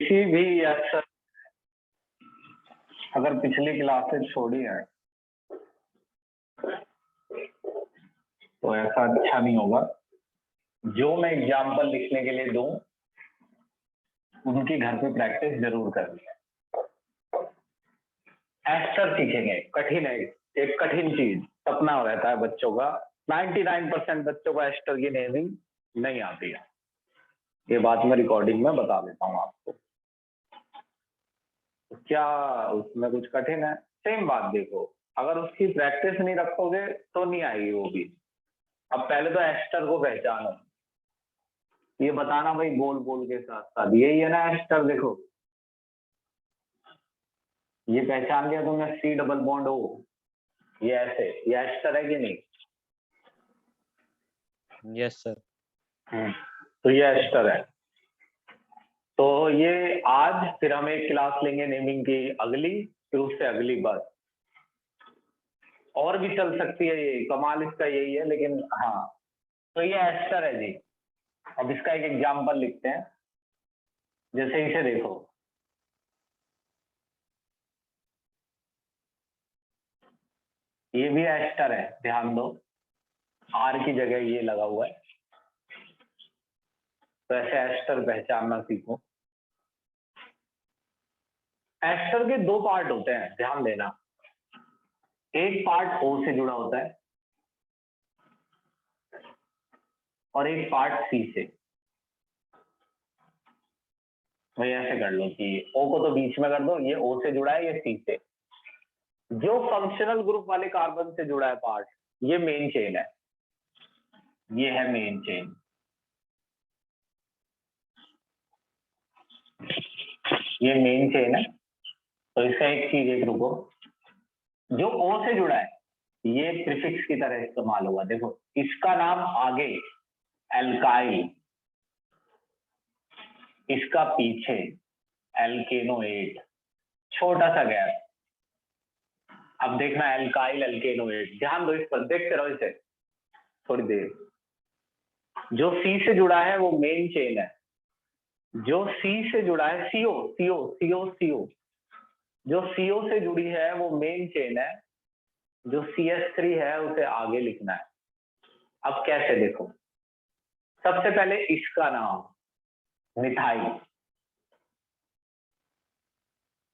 किसी भी अक्सर अगर पिछली क्लासेस छोड़ी है तो ऐसा अच्छा नहीं होगा। जो मैं एग्जाम्पल लिखने के लिए दूं उनकी घर पे प्रैक्टिस जरूर करनी है। एस्टर सीखेंगे, कठिन है, एक कठिन चीज सपना रहता है बच्चों का। 99% बच्चों को एस्टर की नेमिंग नहीं आती है। ये बात मैं रिकॉर्डिंग में बता देता हूँ आपको। क्या उसमें कुछ कठिन है? सेम बात देखो, अगर उसकी प्रैक्टिस नहीं रखोगे तो नहीं आएगी वो भी। अब पहले तो एस्टर को पहचानो, ये बताना भाई बोल बोल के साथ साथ, यही है ना एस्टर। देखो ये पहचान लिया तुमने, सी डबल बॉन्ड ओ, ये ऐसे, ये एस्टर है कि नहीं? Yes sir. तो ये एस्टर है। तो ये आज फिर हम एक क्लास लेंगे नेमिंग की अगली, फिर उससे अगली बस। और भी चल सकती है, ये कमाल इसका यही है। लेकिन हाँ, तो ये एस्टर है जी। अब इसका एक एग्जाम्पल लिखते हैं, जैसे इसे देखो, ये भी एस्टर है, ध्यान दो, आर की जगह ये लगा हुआ है। तो ऐसे एस्टर पहचानना सीखो। एस्टर के दो पार्ट होते हैं, ध्यान देना। एक पार्ट ओ से जुड़ा होता है और एक पार्ट सी से। भाई ऐसे कर लो कि ओ को तो बीच में कर दो, ये ओ से जुड़ा है, ये सी से। जो फंक्शनल ग्रुप वाले कार्बन से जुड़ा है पार्ट, ये मेन चेन है, ये है मेन चेन। ये मेन चेन है। तो इसका एक चीज एक रुको, जो ओ से जुड़ा है ये प्रीफिक्स की तरह इस्तेमाल होगा। देखो इसका नाम आगे एल्काइल, इसका पीछे एल्केनोएट, छोटा सा गैप। अब देखना एल्काइल एल्केनोएट, ध्यान दो इस पर, देखते रहो इसे थोड़ी देर। जो सी से जुड़ा है वो मेन चेन है, जो सी से जुड़ा है सीओ सीओ सीओ सीओ, जो सीओ से जुड़ी है वो मेन चेन है। जो CH3 है उसे आगे लिखना है। अब कैसे देखो, सबसे पहले इसका नाम मिथाइल,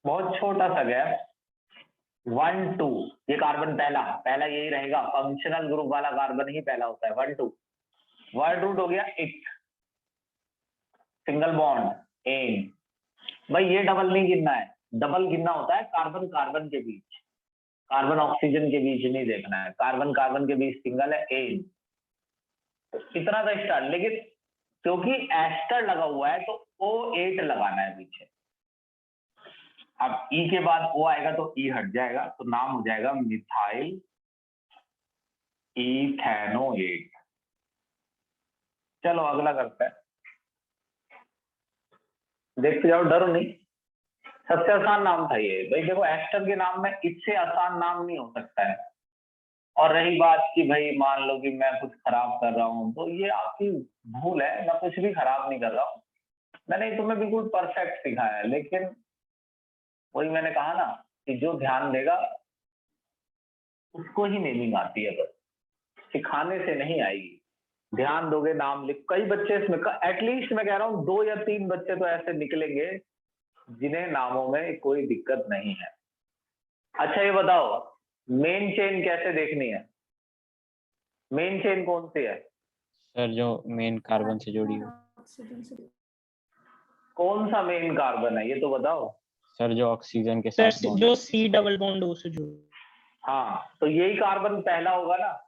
बहुत छोटा सा गैप, 1 2, ये कार्बन पहला पहला यही रहेगा, फंक्शनल ग्रुप वाला कार्बन ही पहला होता है। 1 2, वर्ड रूट हो गया इट, सिंगल बॉन्ड एन। भाई ये डबल नहीं गिनना है, डबल गिनना होता है कार्बन कार्बन के बीच, कार्बन ऑक्सीजन के बीच नहीं देखना है। कार्बन कार्बन के बीच सिंगल है एन। इतना तो स्टार्ट, लेकिन क्योंकि एस्टर लगा हुआ है तो O8 लगाना है पीछे। अब ई के बाद ओ आएगा तो ई हट जाएगा, तो नाम हो जाएगा मिथाइल इथेनोएट। चलो अगला करते हैं, देखते जाओ, डरो नहीं। सबसे आसान नाम था ये। भाई देखो एस्टर के नाम में इससे आसान नाम नहीं हो सकता है। और रही बात कि भाई मान लो कि मैं कुछ खराब कर रहा हूँ, तो ये आपकी भूल है, मैं कुछ भी खराब नहीं कर रहा हूँ। मैंने तुम्हें बिल्कुल परफेक्ट सिखाया है। लेकिन वही मैंने कहा ना कि जो ध्यान देगा उसको ही नेमिंग आती है, बस सिखाने से नहीं आएगी। ध्यान दोगे नाम लिख, कई बच्चे इसमें एटलीस्ट मैं कह रहा हूँ 2 या 3 बच्चे तो ऐसे निकलेंगे जिन्हें नामों में कोई दिक्कत नहीं है। अच्छा ये बताओ मेन चेन कैसे देखनी है? मेन चेन कौन सी है सर? जो मेन कार्बन से जुड़ी हो। कौन सा मेन कार्बन है ये तो बताओ। सर जो ऑक्सीजन के साथ बॉन्ड, जो सी डबल बॉन्ड ओ से जुड़ा। हाँ तो यही कार्बन पहला होगा ना।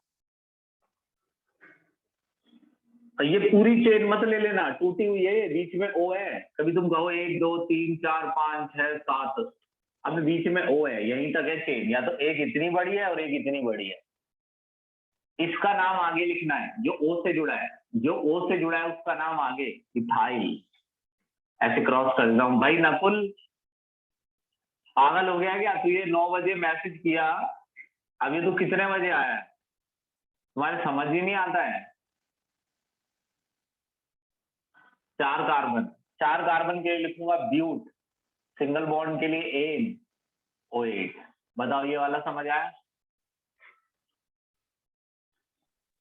ये पूरी चेन मत ले लेना, टूटी हुई है, बीच में ओ है। कभी तुम कहो 1 2 3 4 5 6 7, अब बीच में ओ है, यहीं तक है चेन। या तो एक इतनी बड़ी है और एक इतनी बड़ी है। इसका नाम आगे लिखना है जो ओ से जुड़ा है, जो ओ से जुड़ा है उसका नाम आगे इथाइल। ऐसे क्रॉस कर रहा हूं। भाई नकुल पागल हो गया क्या? तू ये 9 बजे मैसेज किया, अभी तू कितने बजे आया है? तुम्हारे समझ ही नहीं आता है। 4 कार्बन, 4 कार्बन के लिए लिखूंगा ब्यूट, सिंगल बॉन्ड के लिए NO8। बताओ ये वाला समझ आया?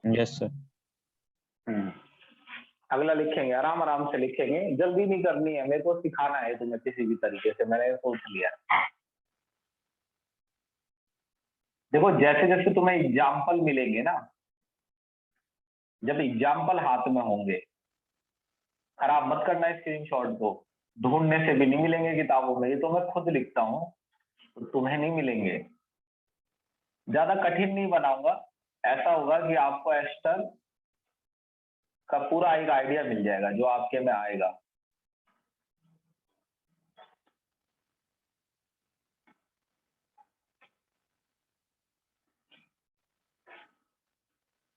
Yes sir. अगला लिखेंगे, आराम आराम से लिखेंगे, जल्दी नहीं करनी है, मेरे को सिखाना है तुम्हें किसी भी तरीके से, मैंने सोच लिया। देखो जैसे जैसे तुम्हें एग्जाम्पल मिलेंगे ना, जब एग्जाम्पल हाथ में होंगे, खराब मत करना स्क्रीनशॉट को, ढूंढने से भी नहीं मिलेंगे किताबों में, ये तो मैं खुद लिखता हूँ, तो तुम्हें नहीं मिलेंगे। ज्यादा कठिन नहीं बनाऊंगा, ऐसा होगा कि आपको एस्टर का पूरा एक आइडिया मिल जाएगा जो आपके में आएगा।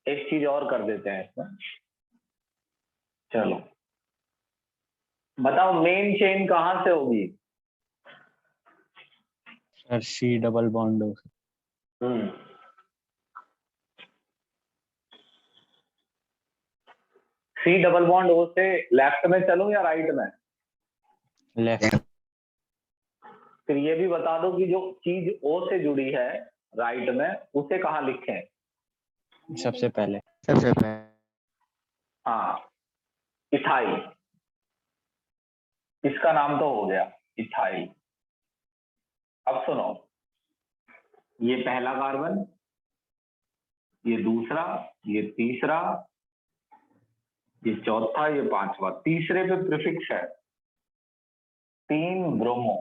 एक चीज और कर देते हैं इसमें, चलो बताओ मेन चेन कहां से होगी? Sir C double bond O। C double bond O से लेफ्ट में चलूं या राइट में? लेफ्ट। फिर ये भी बता दो कि जो चीज O से जुड़ी है राइट में, उसे कहाँ लिखें? सबसे पहले। हाँ, इथाइल। इसका नाम तो हो गया इथाइल। अब सुनो, ये पहला कार्बन, ये दूसरा, ये तीसरा, ये चौथा, ये पांचवा, तीसरे पे प्रीफिक्स है 3 ब्रोमो।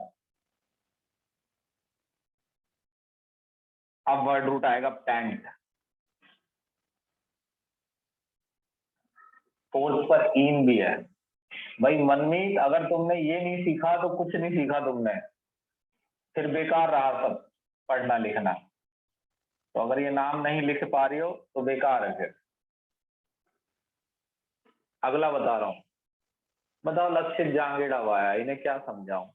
अब वर्ड रूट आएगा पेंट। फोर्थ पर इन भी है। भाई मनमीत, अगर तुमने ये नहीं सीखा तो कुछ नहीं सीखा तुमने, फिर बेकार रहा सब पढ़ना लिखना। तो अगर ये नाम नहीं लिख पा रही हो तो बेकार है फिर। अगला बता रहा हूं, बताओ लक्षित जांगेड़ा वाया, इन्हें क्या समझाऊं?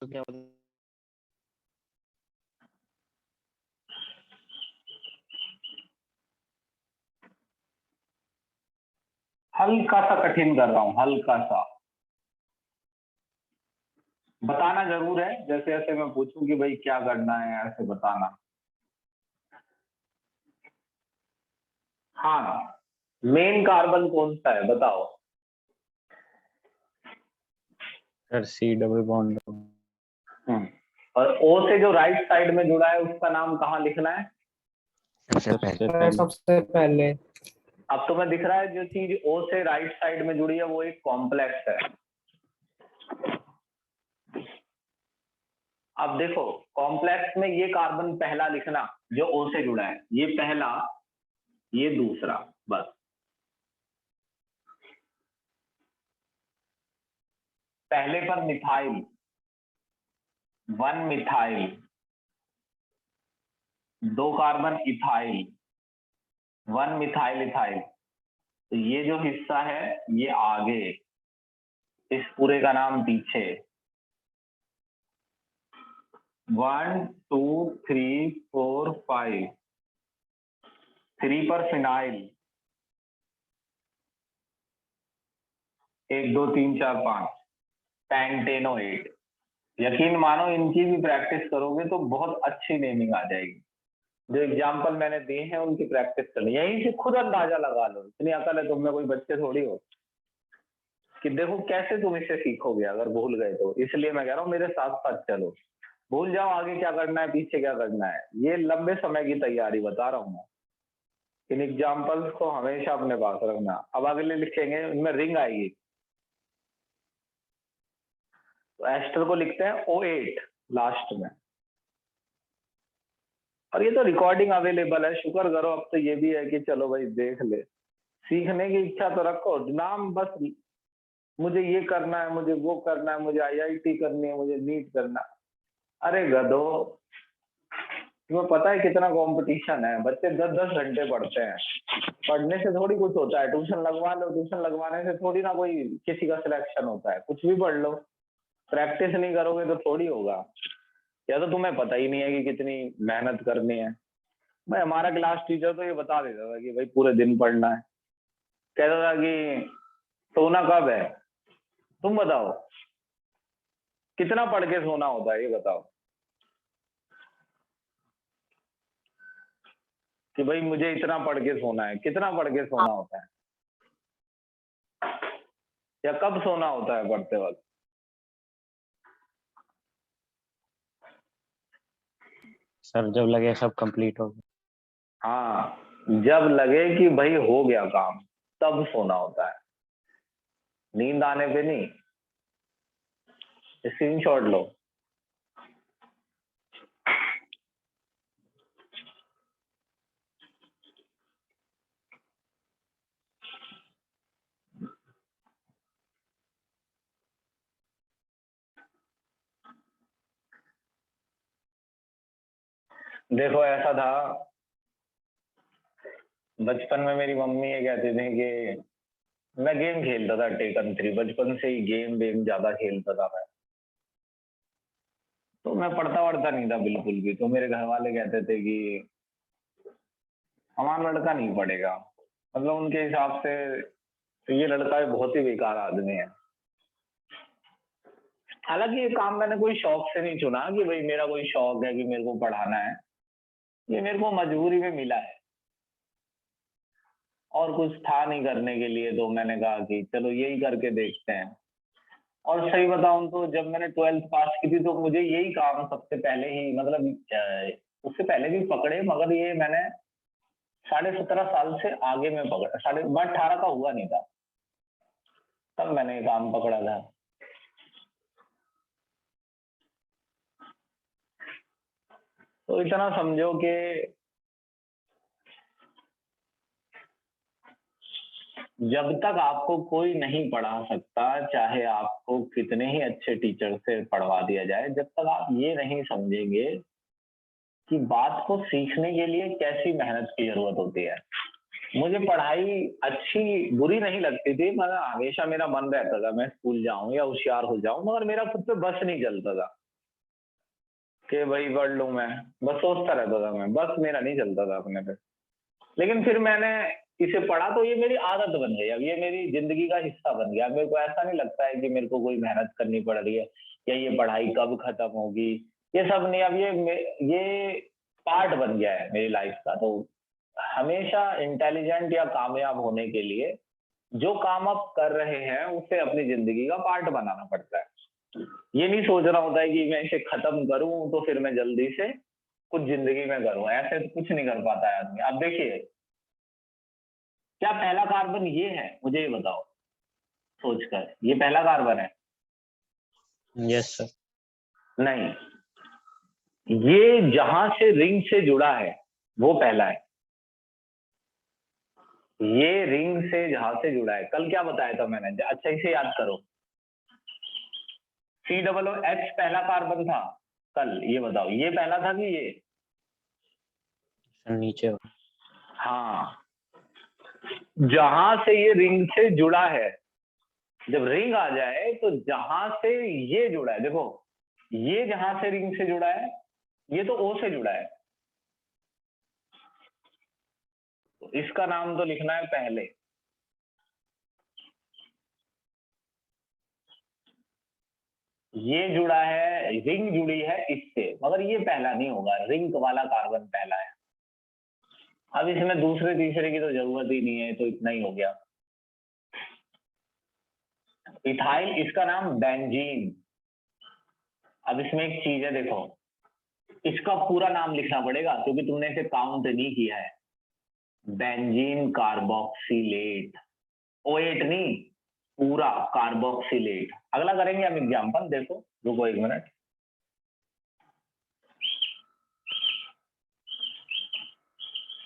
तो क्या हल्का सा कठिन कर रहा हूं, हल्का सा। बताना जरूर है, जैसे जैसे मैं पूछूं कि भाई क्या करना है, ऐसे बताना। हाँ, मेन कार्बन कौन सा है बताओ? Sir C double bond O। और O से जो राइट साइड में जुड़ा है उसका नाम कहाँ लिखना है? सबसे पहले। अब तुम्हें दिख रहा है जो चीज O से राइट साइड में जुड़ी है वो एक कॉम्प्लेक्स है। अब देखो कॉम्प्लेक्स में ये कार्बन पहला लिखना जो O से जुड़ा है, ये पहला, ये दूसरा, बस। पहले पर methyl, 1 methyl, 2 carbon ethyl, 1 methyl ethyl. तो ये जो हिस्सा है ये आगे, इस पूरे का नाम पीछे। 1 2 3 4 5, 3 पर फिनाइल, 1 2 3 4 5, पेंटेनोएट। यकीन मानो इनकी भी प्रैक्टिस करोगे तो बहुत अच्छी नेमिंग आ जाएगी। जो एग्जाम्पल मैंने दिए हैं उनकी प्रैक्टिस करनी, यहीं से खुद अंदाजा लगा लो, इतनी अकल है तुम में, कोई बच्चे थोड़ी हो कि देखो कैसे तुम इसे सीखोगे अगर भूल गए तो। इसलिए मैं कह रहा हूँ मेरे साथ साथ चलो, भूल जाओ आगे क्या करना है पीछे क्या करना है। ये लंबे समय की तैयारी बता रहा हूँ मैं। इन एग्जाम्पल्स को हमेशा अपने पास रखना। अब अगले लिखेंगे, इनमें रिंग आएगी, तो एस्टर को लिखते हैं O8 लास्ट में। और ये तो रिकॉर्डिंग अवेलेबल है, शुक्र करो अब तो ये भी है कि चलो भाई देख ले। सीखने की इच्छा तो रखो, नाम बस मुझे ये करना है, मुझे वो करना है, मुझे IIT करनी है, मुझे नीट करना। अरे गधो, तुम्हें पता है कितना कंपटीशन है? बच्चे 10-10 घंटे पढ़ते हैं। पढ़ने से थोड़ी कुछ होता है, ट्यूशन लगवा लो, ट्यूशन लगवाने से थोड़ी ना कोई किसी का सिलेक्शन होता है। कुछ भी पढ़ लो, प्रैक्टिस नहीं करोगे तो थोड़ी होगा। या तो तुम्हें पता ही नहीं है कि कितनी मेहनत करनी है। भाई हमारा क्लास टीचर तो ये बता देता था कि भाई पूरे दिन पढ़ना है, कहता था कि सोना कब है, तुम बताओ कितना पढ़ के सोना होता है, ये बताओ कि भाई मुझे इतना पढ़ के सोना है, कितना पढ़ के सोना होता है, या कब सोना होता है पढ़ते वक्त? सर जब लगे सब कंप्लीट हो गया। हाँ, जब लगे कि भाई हो गया काम तब सोना होता है, नींद आने पे नहीं। स्क्रीनशॉट लो। देखो ऐसा था, बचपन में मेरी मम्मी ये कहती थी कि मैं गेम खेलता था टेकन 3, बचपन से ही गेम वेम ज्यादा खेलता था मैं, तो मैं पढ़ता वढ़ता नहीं था बिल्कुल भी। तो मेरे घर वाले कहते थे कि हमारा लड़का नहीं पढ़ेगा, मतलब उनके हिसाब से तो ये लड़का बहुत ही बेकार आदमी है। हालांकि ये काम मैंने कोई शौक से नहीं चुना कि भाई मेरा कोई शौक है कि मेरे को पढ़ाना है, ये मेरे को मजबूरी में मिला है और कुछ था नहीं करने के लिए, तो मैंने कहा कि चलो यही करके देखते हैं। और सही बताऊं तो जब मैंने 12th पास की थी तो मुझे यही काम सबसे पहले ही, मतलब उससे पहले भी पकड़े, मगर ये मैंने 17.5 साल से आगे में पकड़ा, मैं 18 का हुआ नहीं था तब मैंने ये काम पकड़ा था। तो इतना समझो कि जब तक आपको कोई नहीं पढ़ा सकता, चाहे आपको कितने ही अच्छे टीचर से पढ़वा दिया जाए, जब तक आप ये नहीं समझेंगे कि बात को सीखने के लिए कैसी मेहनत की जरूरत होती है। मुझे पढ़ाई अच्छी बुरी नहीं लगती थी, मगर हमेशा मेरा मन रहता था मैं स्कूल जाऊं या होशियार हो जाऊं, मगर मेरा खुद पे बस नहीं चलता था कि भाई पढ़ लूं मैं, बस सोचता रहता था मैं, बस मेरा नहीं चलता था अपने पे। लेकिन फिर मैंने इसे पढ़ा तो ये मेरी आदत बन गई, अब ये मेरी जिंदगी का हिस्सा बन गया। मेरे को ऐसा नहीं लगता है कि मेरे को कोई मेहनत करनी पड़ रही है या ये पढ़ाई कब खत्म होगी, ये सब नहीं। अब ये पार्ट बन गया है मेरी लाइफ का। तो हमेशा इंटेलिजेंट या कामयाब होने के लिए जो काम आप कर रहे हैं उसे अपनी जिंदगी का पार्ट बनाना पड़ता है। ये नहीं सोचना होता है कि मैं इसे खत्म करूं तो फिर मैं जल्दी से कुछ जिंदगी में करूं, ऐसे तो कुछ नहीं कर पाता है आदमी। अब देखिए, क्या पहला कार्बन ये है, मुझे ये बताओ सोचकर, ये पहला कार्बन है? Yes sir. नहीं, ये जहां से रिंग से जुड़ा है वो पहला है। ये रिंग से जहां से जुड़ा है, कल क्या बताया था मैंने, अच्छा इसे याद करो। COOH पहला कार्बन था कल, ये बताओ ये पहला था कि ये? सर नीचे हो। हाँ, जहां से ये रिंग से जुड़ा है, जब रिंग आ जाए तो जहां से ये जुड़ा है, देखो ये जहां से रिंग से जुड़ा है ये तो O से जुड़ा है, तो इसका नाम तो लिखना है पहले। ये जुड़ा है, रिंग जुड़ी है इससे, मगर ये पहला नहीं होगा, रिंग वाला कार्बन पहला है। अब इसमें दूसरे तीसरे की तो जरूरत ही नहीं है, तो इतना ही हो गया। इथाइल, इसका नाम बेंजीन। अब इसमें एक चीज है, देखो इसका पूरा नाम लिखना पड़ेगा क्योंकि तुमने इसे काउंट नहीं किया है। बेंजीन कार्बोक्सिलेट, O8 नहीं, पूरा कार्बोक्सिलेट। अगला करेंगे हम एग्जाम्पल, देखो रुको एक मिनट।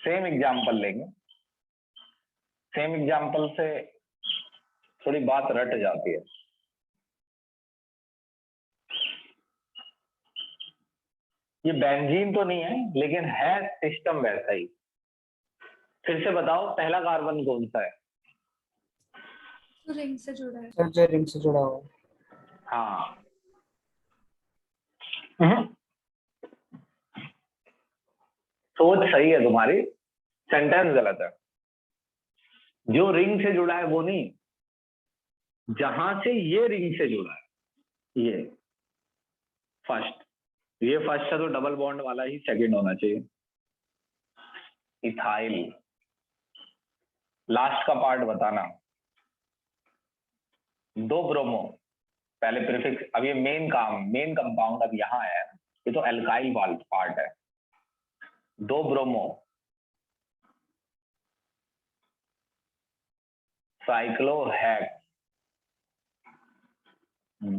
सेम एग्जाम्पल लेंगे, सेम एग्जाम्पल से थोड़ी बात रट जाती है। ये बेंजीन तो नहीं है लेकिन है सिस्टम वैसा ही। फिर से बताओ पहला कार्बन कौन सा है? रिंग से जुड़ा है। सर जो रिंग से जुड़ा हुआ है। हाँ, सोच सही है तुम्हारी, सेंटेंस गलत है। जो रिंग से जुड़ा है वो नहीं, जहां से ये रिंग से जुड़ा है ये फर्स्ट, ये फर्स्ट है तो डबल बॉन्ड वाला ही सेकंड होना चाहिए। इथाइल। लास्ट का पार्ट बताना। दो ब्रोमो, पहले प्रीफिक्स, अब ये मेन कंपाउंड अब यहाँ है, ये तो एल्काइल पार्ट है। दो ब्रोमो साइक्लोहेक्स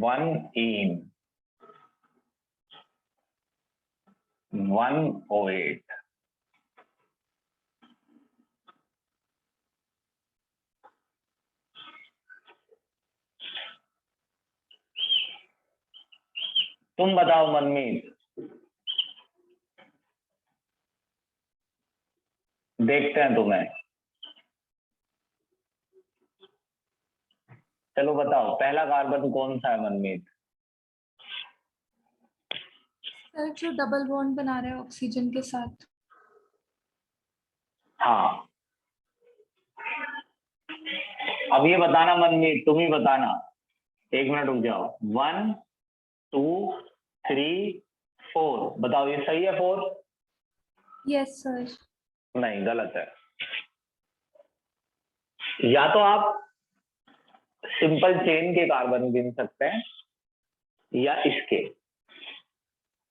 1 इन 108। तुम बताओ मनमीत, देखते हैं तुम्हें। चलो बताओ पहला कार्बन कौन सा है मनमीत? सर जो डबल बॉन्ड बना रहे हैं ऑक्सीजन के साथ। हाँ, अब ये बताना मनमीत, तुम ही बताना। 1 मिनट रुक जाओ। 1 2 3 4, बताओ ये सही है 4? Yes sir. नहीं, गलत है। या तो आप सिंपल चेन के कार्बन गिन सकते हैं या इसके,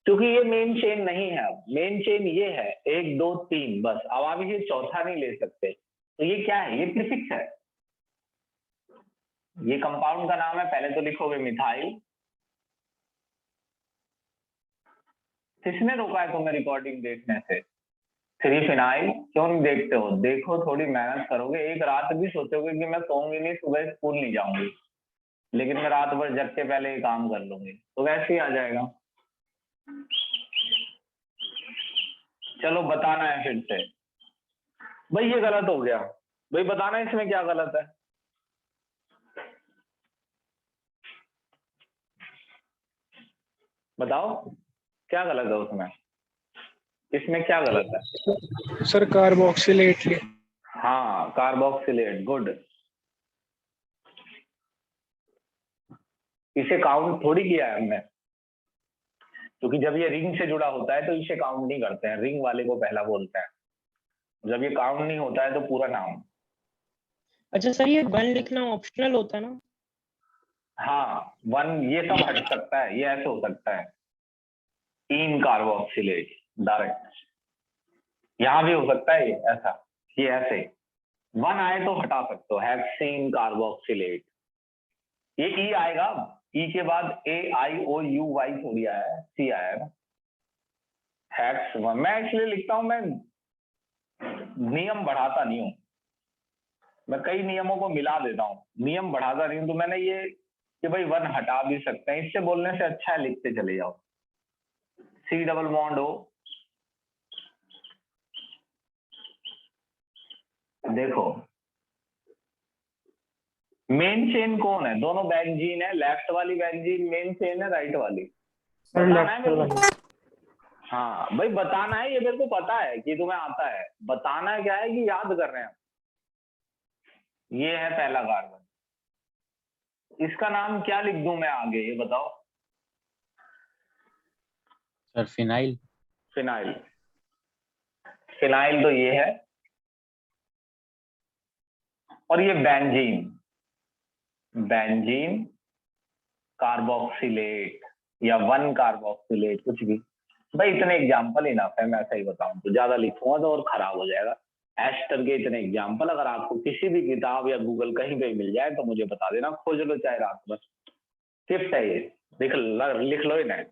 क्योंकि ये मेन चेन नहीं है। अब मेन चेन ये है 1 2 3 बस। अब आप ये चौथा नहीं ले सकते, तो ये क्या है? ये प्रीफिक्स है। ये कंपाउंड का नाम है, पहले तो लिखोगे मिथाइल। किसने रोका है तुम्हें रिकॉर्डिंग देखने से? 3 फिनाइल। क्यों नहीं देखते हो? देखो, थोड़ी मेहनत करोगे, एक रात भी सोचोगे कि मैं सोऊंगी नहीं, सुबह स्कूल नहीं जाऊंगी, लेकिन मैं रात भर जग के पहले ये काम कर लूंगी, तो वैसे ही आ जाएगा। चलो बताना है फिर से। भाई ये गलत हो गया। भाई बताना इसमें क्या गलत है? बताओ क्या गलत है उसमें? इसमें क्या गलत है? Sir carboxylate. हाँ, कार्बोक्सिलेट, गुड। इसे काउंट थोड़ी किया है हमने, क्योंकि जब ये रिंग से जुड़ा होता है तो इसे काउंट नहीं करते हैं, रिंग वाले को पहला बोलते हैं। जब ये काउंट नहीं होता है तो पूरा नाम। अच्छा सर, ये 1 लिखना ऑप्शनल होता है ना? हाँ, 1 ये सब हट सकता है, ये ऐसे हो सकता है इन कार्बोक्सिलेट डायरेक्ट, यहां भी हो सकता है ये ऐसा, ये ऐसे 1 आए तो हटा सकते हो, हेक्सेन कार्बोक्सिलेट। ये ई आएगा, ई के बाद AIOUY थोड़ी आया है, सी आया है ना। हेक्स 1 मैं इसलिए लिखता हूं, मैं नियम बढ़ाता नहीं हूं, मैं कई नियमों को मिला देता हूँ, नियम बढ़ाता नहीं हूं। तो मैंने ये कि भाई 1 हटा भी सकते हैं, इससे बोलने से अच्छा है लिखते चले जाओ। C डबल बॉन्ड हो, देखो मेन चेन कौन है? दोनों बेंजीन है, लेफ्ट वाली बेंजीन मेन चेन है, राइट वाली? बताना है मेरे को। हाँ भाई बताना है, ये मेरे को पता है कि तुम्हें आता है। बताना है क्या है कि याद कर रहे हैं। ये है पहला कार्बन, इसका नाम क्या लिख दूं मैं आगे, ये बताओ। Sir phenyl. फिनाइल। फिनाइल तो ये है, और ये बेंजीन, बेंजीन कार्बोक्सिलेट या 1 कार्बोक्सिलेट, कुछ भी। भाई इतने एग्जाम्पल इनफ है, मैं सही बताऊं तो ज्यादा लिखूंगा तो और खराब हो जाएगा। एस्टर के इतने एग्जाम्पल अगर आपको किसी भी किताब या गूगल कहीं पे मिल जाए तो मुझे बता देना, खोज लो चाहे रात भर। टिप्स है ये, लिख लो इन्हें।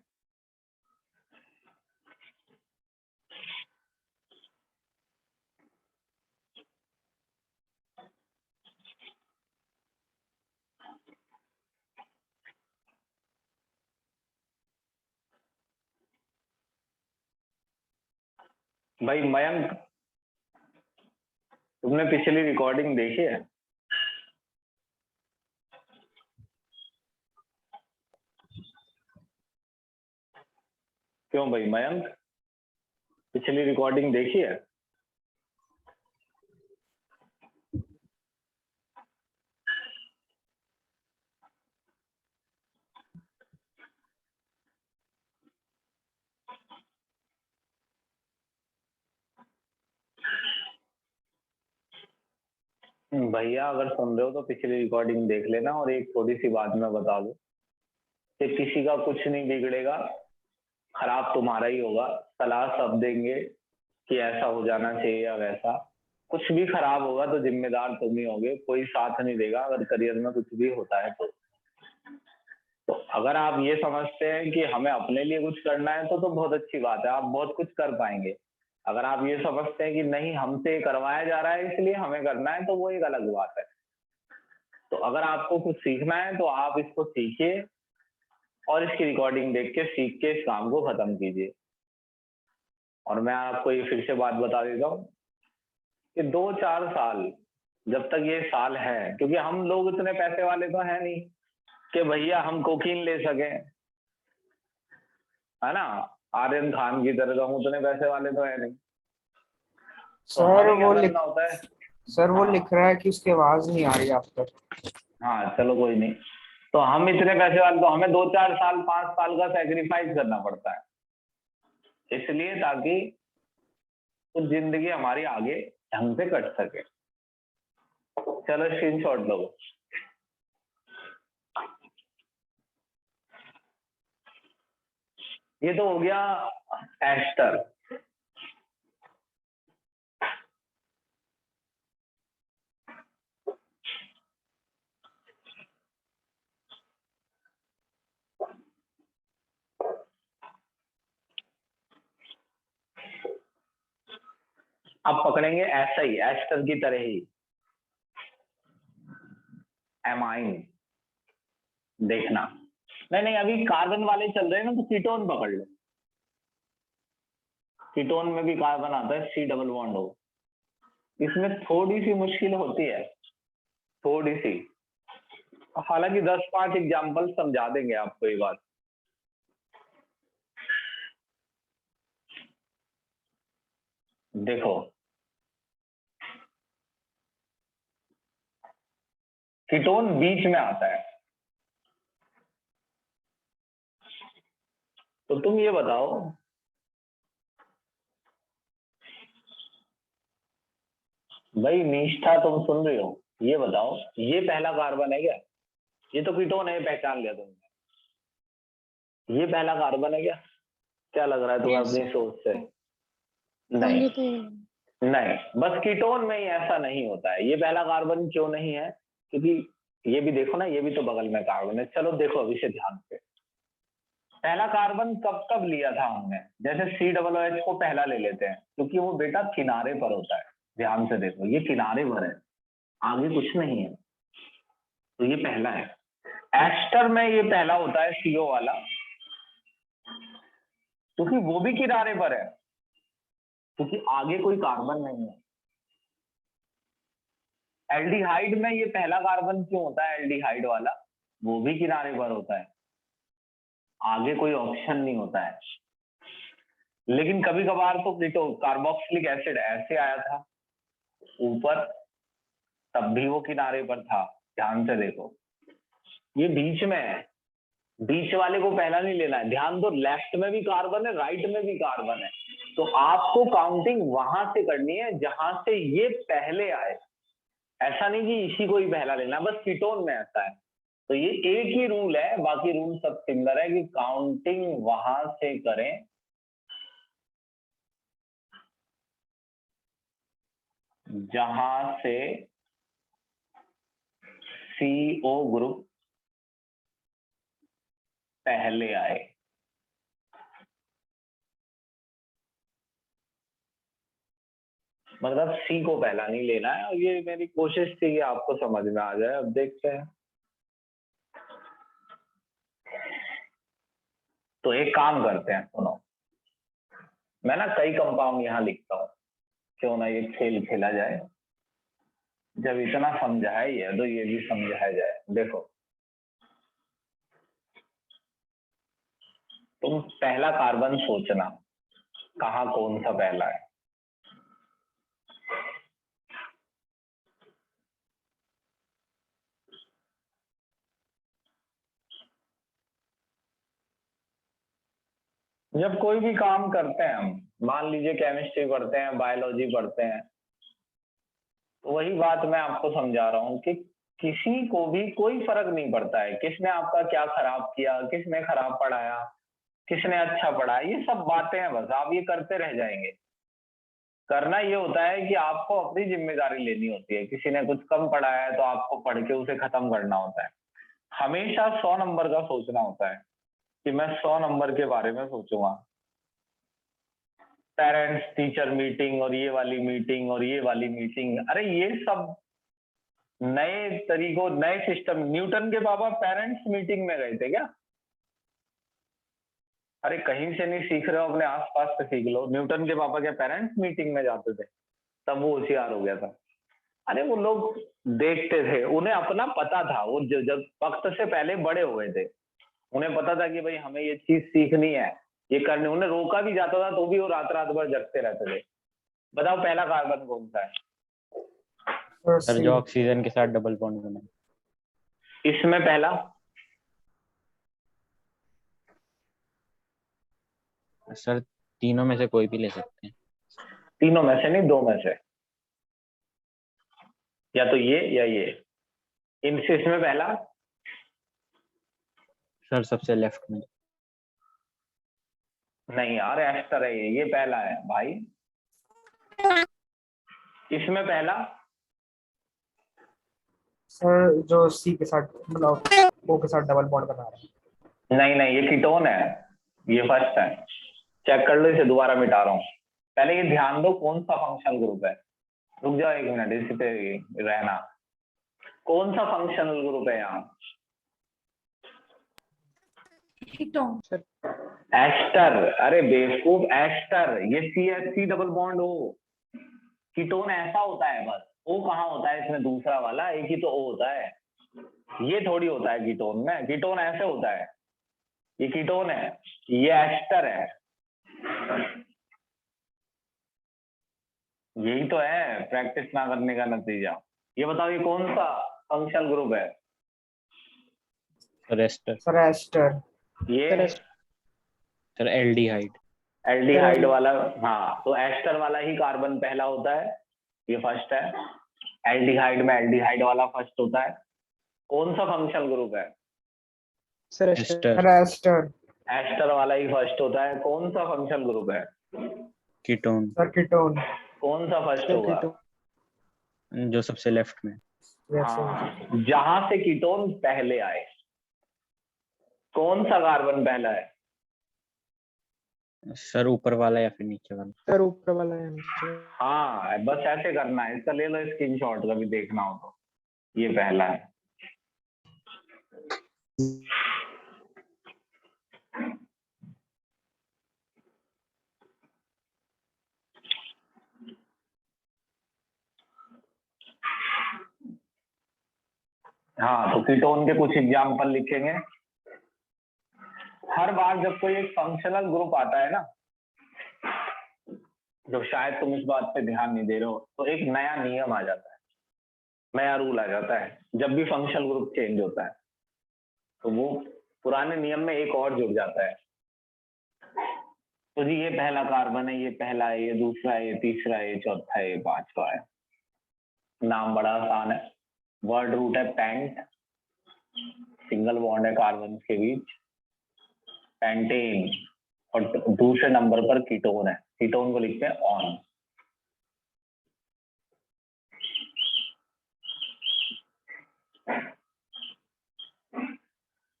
भाई मयंक, तुमने पिछली रिकॉर्डिंग देखी है? क्यों भाई मयंक, पिछली रिकॉर्डिंग देखी है? भैया अगर सुन रहे हो तो पिछली रिकॉर्डिंग देख लेना, और एक थोड़ी सी बात मैं बता दूं कि किसी का कुछ नहीं बिगड़ेगा, खराब तुम्हारा ही होगा। सलाह सब देंगे कि ऐसा हो जाना चाहिए या वैसा, कुछ भी खराब होगा तो जिम्मेदार तुम ही होगे, कोई साथ नहीं देगा अगर करियर में कुछ भी होता है तो अगर आप ये समझते हैं कि हमें अपने लिए कुछ करना है तो बहुत अच्छी बात है, आप बहुत कुछ कर पाएंगे। अगर आप ये समझते हैं कि नहीं हमसे करवाया जा रहा है इसलिए हमें करना है, तो वो एक अलग बात है। तो अगर आपको कुछ सीखना है तो आप इसको सीखिए और इसकी रिकॉर्डिंग देख के सीख के इस काम को खत्म कीजिए। और मैं आपको ये फिर से बात बता देता हूँ कि 2-4 साल जब तक ये साल है, क्योंकि हम लोग इतने पैसे वाले तो है नहीं कि भैया हम कोकीन ले सके, है ना, आर्यन खान की तरह, तो हम उतने पैसे वाले तो है नहीं। तो सर हमें क्या वो करना होता है? सर वो हाँ, लिख रहा है कि उसकी आवाज नहीं आ रही आप तक। हाँ चलो कोई नहीं। तो हम इतने पैसे वाले तो हमें 2-4 साल 5 साल का सेक्रीफाइस करना पड़ता है, इसलिए ताकि कुछ जिंदगी हमारी आगे ढंग से कट सके। चलो स्क्रीनशॉट लो। ये तो हो गया एस्टर। अब पकड़ेंगे ऐसा ही एस्टर की तरह ही एमाइन। देखना, नहीं नहीं अभी कार्बन वाले चल रहे हैं ना, तो कीटोन पकड़ लो। कीटोन में भी कार्बन आता है, C डबल बॉन्ड हो। इसमें थोड़ी सी मुश्किल होती है, थोड़ी सी, हालांकि 10-5 एग्जाम्पल समझा देंगे आपको ये बात। देखो कीटोन बीच में आता है, तो तुम ये बताओ भाई निष्ठा, तुम सुन रही हो, ये बताओ ये पहला कार्बन है क्या? ये तो कीटोन है, पहचान लिया तुमने। ये पहला कार्बन है क्या? क्या लग रहा है तुम्हें Yes, अपनी सोच से? नहीं मुझे तो नहीं, बस कीटोन में ही ऐसा नहीं होता है। ये पहला कार्बन क्यों नहीं है? क्योंकि ये भी देखो ना, ये भी तो बगल में कार्बन है। चलो देखो अभी से ध्यान से, पहला कार्बन कब कब लिया था हमने? जैसे COOH को पहला ले लेते हैं, क्योंकि वो बेटा किनारे पर होता है। ध्यान से देखो, ये किनारे पर है, आगे कुछ नहीं है, तो ये पहला है। एस्टर में ये पहला होता है CO वाला, क्योंकि वो भी किनारे पर है, क्योंकि आगे कोई कार्बन नहीं है। एल्डिहाइड में ये पहला कार्बन क्यों होता है एल्डिहाइड वाला? वो भी किनारे पर होता है, आगे कोई ऑप्शन नहीं होता है। लेकिन कभी कभार तो कीटो कार्बोक्सिलिक एसिड ऐसे आया था ऊपर, तब भी वो किनारे पर था। ध्यान से देखो, ये बीच में है, बीच वाले को पहला नहीं लेना है। ध्यान दो, लेफ्ट में भी कार्बन है, राइट में भी कार्बन है, तो आपको काउंटिंग वहां से करनी है जहां से ये पहले आए। ऐसा नहीं कि इसी को ही पहला लेना, बस कीटोन में ऐसा है। तो ये एक ही रूल है, बाकी रूल सब सिमिलर है कि काउंटिंग वहां से करें जहां से CO ग्रुप पहले आए। मतलब C को पहला नहीं लेना है, और ये मेरी कोशिश थी कि आपको समझ में आ जाए। अब देखते हैं। तो एक काम करते हैं, सुनो, मैं ना कई कंपाउंड यहाँ लिखता हूँ, क्यों ना ये खेल खेला जाए। जब इतना समझाया ही है तो ये भी समझाया जाए। देखो तुम पहला कार्बन सोचना, कहाँ कौन सा पहला है। जब कोई भी काम करते हैं हम, मान लीजिए केमिस्ट्री पढ़ते हैं, बायोलॉजी पढ़ते हैं, तो वही बात मैं आपको समझा रहा हूँ कि किसी को भी कोई फर्क नहीं पड़ता है किसने आपका क्या खराब किया, किसने खराब पढ़ाया, किसने अच्छा पढ़ाया, ये सब बातें हैं, बस आप ये करते रह जाएंगे। करना ये होता है कि आपको अपनी जिम्मेदारी लेनी होती है। किसी ने कुछ कम पढ़ाया है तो आपको पढ़ के उसे खत्म करना होता है। हमेशा 100 नंबर का सोचना होता है कि मैं 100 नंबर के बारे में सोचूंगा। पेरेंट्स टीचर मीटिंग और ये वाली मीटिंग और ये वाली मीटिंग, अरे ये सब नए तरीकों, नए सिस्टम। न्यूटन के पापा पेरेंट्स मीटिंग में गए थे क्या? अरे कहीं से नहीं सीख रहे हो, अपने आसपास से सीख लो। न्यूटन के पापा क्या पेरेंट्स मीटिंग में जाते थे? तब वो होशियार हो गया था। अरे वो लोग देखते थे, उन्हें अपना पता था। वो जब वक्त से पहले बड़े हो गए थे, उन्हें पता था कि भाई हमें ये चीज सीखनी है, ये करनी। उन्हें रोका भी जाता था तो भी वो रात रात भर जगते रहते थे। बताओ पहला कार्बन कौन सा है? सर जो ऑक्सीजन के साथ डबल बॉन्ड बना है। इसमें पहला सर तीनों में से कोई भी ले सकते हैं। तीनों में से नहीं, दो में से, या तो ये या ये। इनसे इसमें पहला सर सबसे लेफ्ट में। नहीं यार, एस्टर है ये पहला है भाई। इसमें पहला सर जो सी के साथ मतलब ओ के साथ डबल बॉन्ड बना रहा है। नहीं नहीं, ये कीटोन है, ये फर्स्ट है। चेक कर लो, इसे दोबारा मिटा रहा हूँ। पहले ये ध्यान दो कौन सा फंक्शनल ग्रुप है। रुक जाओ एक मिनट, इसी पे रहना। कौन सा फंक्शनल ग्रुप है यहाँ? कीटोन। एस्टर। अरे बेवकूफ, एस्टर। ये सी डबल बॉन्ड हो। कीटोन ऐसा होता है बस। ओ कहाँ होता है इसमें? दूसरा वाला, एक ही तो ओ होता है। ये थोड़ी होता है कीटोन में। कीटोन ऐसे होता है। ये कीटोन है, ये एस्टर है। यही तो है प्रैक्टिस ना करने का नतीजा। ये बताओ ये कौन सा फंक्शनल ग्रुप है? Sir ester. Sir ester. ये सर एल्डिहाइड। एल्डिहाइड वाला। हाँ, तो एस्टर वाला ही कार्बन पहला होता है, ये फर्स्ट है। एल्डिहाइड में एल्डिहाइड वाला फर्स्ट होता है। कौन सा फंक्शनल ग्रुप है? Sir ester. Sir ester. Ester वाला ही फर्स्ट होता है। कौन सा फंक्शनल ग्रुप है? कीटोन। Sir ketone. कौन सा फर्स्ट होगा? जो सबसे लेफ्ट में। हाँ, जहां से कीटोन पहले आए। कौन सा कार्बन पहला है? सर ऊपर वाला या फिर नीचे वाला? सर ऊपर वाला है नीचे। हाँ, बस ऐसे करना है। इसका ले लो स्क्रीनशॉट, कभी देखना हो तो। ये पहला है। हाँ, तो कीटोन के कुछ एग्जाम्पल लिखेंगे। हर बार जब कोई एक फंक्शनल ग्रुप आता है ना, जो शायद तुम इस बात पे ध्यान नहीं दे रहे हो, तो एक नया नियम आ जाता है, नया रूल आ जाता है। जब भी फंक्शनल ग्रुप चेंज होता है तो वो पुराने नियम में एक और जुड़ जाता है। तो जी ये पहला कार्बन है, ये पहला है, ये दूसरा है, ये तीसरा है, ये चौथा है, ये पांचवा है। नाम बड़ा आसान है। वर्ड रूट है पेंट, सिंगल बॉन्ड है कार्बन के बीच, पेंटेन, और दूसरे नंबर पर कीटोन है। कीटोन को लिखते हैं ऑन।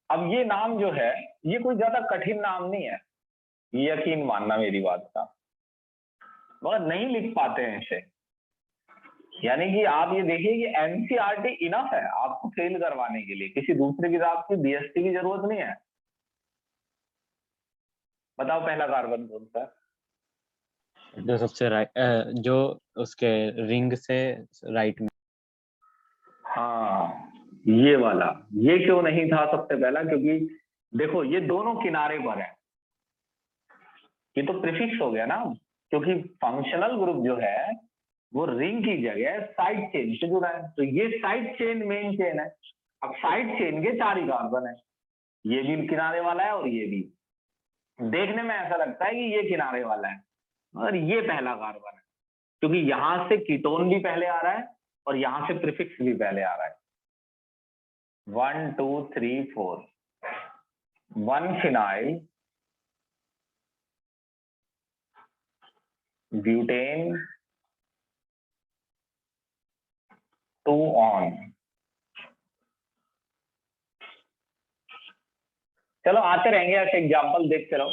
अब ये नाम जो है, ये कोई ज्यादा कठिन नाम नहीं है, यकीन मानना मेरी बात का, मगर नहीं लिख पाते हैं इसे। यानी कि आप ये देखिए कि एनसीईआरटी इनफ है आपको फेल करवाने के लिए। किसी दूसरी किताब की बीएसटी की जरूरत नहीं है। बताओ पहला कार्बन कौन सा है? जो सबसे राइट, जो उसके रिंग से राइट में। हाँ, ये वाला। ये क्यों नहीं था सबसे पहला? क्योंकि देखो ये दोनों किनारे पर है, ये तो प्रीफिक्स हो गया ना। क्योंकि फंक्शनल ग्रुप जो है वो रिंग की जगह साइड चेन से जुड़ा है, तो ये साइड चेन मेन चेन है। अब साइड चेन के 4 ही कार्बन है, ये भी किनारे वाला है और ये भी। देखने में ऐसा लगता है कि ये किनारे वाला है, और ये पहला कार्बन है, क्योंकि यहां से कीटोन भी पहले आ रहा है और यहां से प्रीफिक्स भी पहले आ रहा है। 1 2 3 4 1 फिनाइल ब्यूटेन 2 ऑन। चलो आते रहेंगे ऐसे एग्जाम्पल देखते रहो।